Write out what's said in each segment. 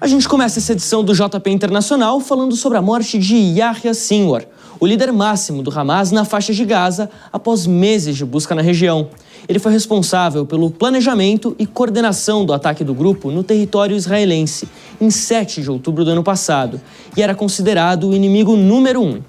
A gente começa essa edição do JP Internacional falando sobre a morte de Yahya Sinwar, o líder máximo do Hamas na faixa de Gaza, após meses de busca na região. Ele foi responsável pelo planejamento e coordenação do ataque do grupo no território israelense, em 7 de outubro do ano passado, e era considerado o inimigo número 1.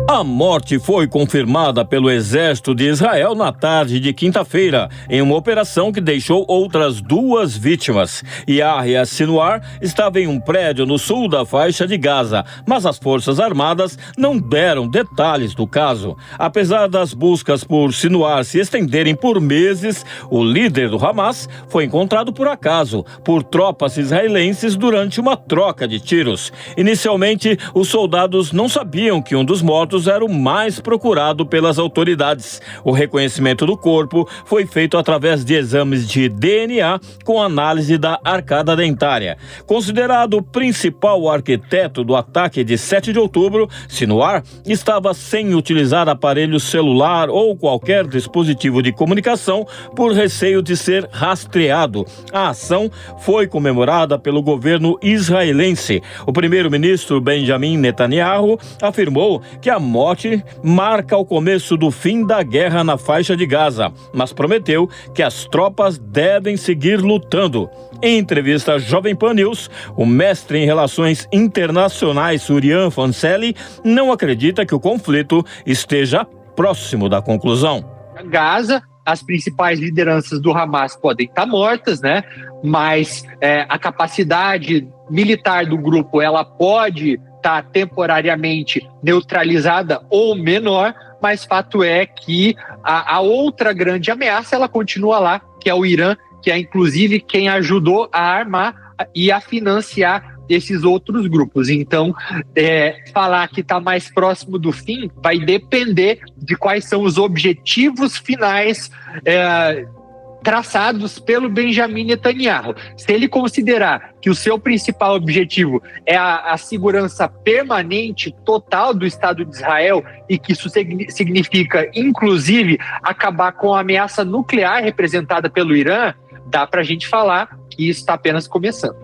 A morte foi confirmada pelo Exército de Israel na tarde de quinta-feira, em uma operação que deixou outras 2 vítimas. Yahya Sinwar estava em um prédio no sul da faixa de Gaza, mas as Forças Armadas não deram detalhes do caso. Apesar das buscas por Sinwar se estenderem por meses, o líder do Hamas foi encontrado por acaso por tropas israelenses durante uma troca de tiros. Inicialmente, os soldados não sabiam que um dos mortos era o mais procurado pelas autoridades. O reconhecimento do corpo foi feito através de exames de DNA com análise da arcada dentária. Considerado o principal arquiteto do ataque de 7 de outubro, Sinwar estava sem utilizar aparelho celular ou qualquer dispositivo de comunicação por receio de ser rastreado. A ação foi comemorada pelo governo israelense. O primeiro-ministro Benjamin Netanyahu afirmou que a morte marca o começo do fim da guerra na faixa de Gaza, mas prometeu que as tropas devem seguir lutando. Em entrevista à Jovem Pan News, o mestre em relações internacionais Surian Fancelli não acredita que o conflito esteja próximo da conclusão. Gaza, as principais lideranças do Hamas podem estar mortas, né? Mas a capacidade militar do grupo ela pode estar temporariamente neutralizada ou menor, mas fato é que a outra grande ameaça ela continua lá, que é o Irã, que é inclusive quem ajudou a armar e a financiar esses outros grupos. Então, falar que está mais próximo do fim vai depender de quais são os objetivos finais traçados pelo Benjamin Netanyahu. Se ele considerar que o seu principal objetivo é a segurança permanente, total do Estado de Israel, e que isso significa, inclusive, acabar com a ameaça nuclear representada pelo Irã, dá para a gente falar que isso está apenas começando.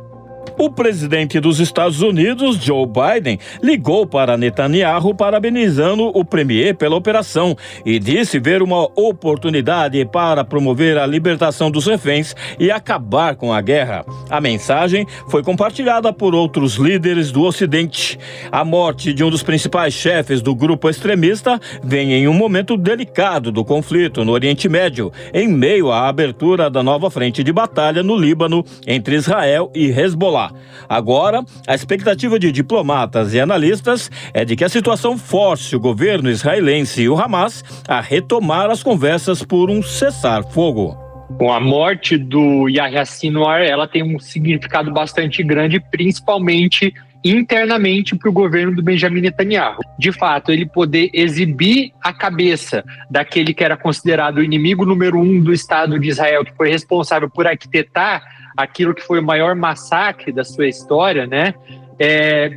O presidente dos Estados Unidos, Joe Biden, ligou para Netanyahu parabenizando o premier pela operação e disse ver uma oportunidade para promover a libertação dos reféns e acabar com a guerra. A mensagem foi compartilhada por outros líderes do Ocidente. A morte de um dos principais chefes do grupo extremista vem em um momento delicado do conflito no Oriente Médio, em meio à abertura da nova frente de batalha no Líbano entre Israel e Hezbollah. Agora, a expectativa de diplomatas e analistas é de que a situação force o governo israelense e o Hamas a retomar as conversas por um cessar-fogo. Com a morte do Yahya Sinwar, ela tem um significado bastante grande, principalmente internamente para o governo do Benjamin Netanyahu. De fato, ele poder exibir a cabeça daquele que era considerado o inimigo número 1 do Estado de Israel, que foi responsável por arquitetar aquilo que foi o maior massacre da sua história, né?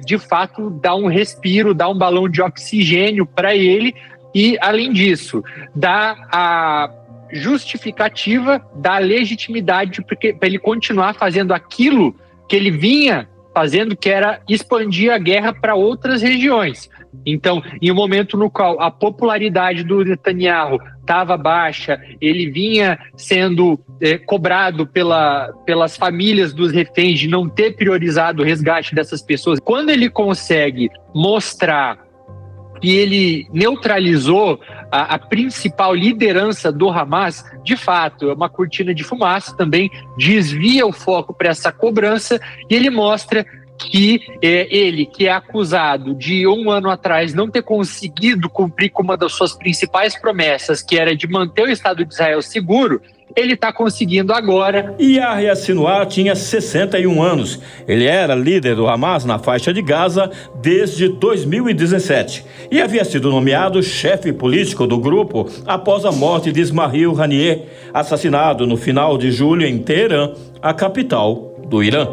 De fato, dá um respiro, dá um balão de oxigênio para ele e, além disso, dá a justificativa, dá a legitimidade para ele continuar fazendo aquilo que ele vinha fazendo, que era expandir a guerra para outras regiões. Então, em um momento no qual a popularidade do Netanyahu estava baixa, ele vinha sendo cobrado pelas famílias dos reféns de não ter priorizado o resgate dessas pessoas. Quando ele consegue mostrar que ele neutralizou a principal liderança do Hamas, de fato, é uma cortina de fumaça, também desvia o foco para essa cobrança e ele mostra que ele, que é acusado de 1 ano atrás não ter conseguido cumprir com uma das suas principais promessas, que era de manter o Estado de Israel seguro, ele está conseguindo agora. Yahya Sinwar tinha 61 anos. Ele era líder do Hamas na faixa de Gaza desde 2017 e havia sido nomeado chefe político do grupo após a morte de Ismail Haniyeh, assassinado no final de julho em Teherã, a capital do Irã.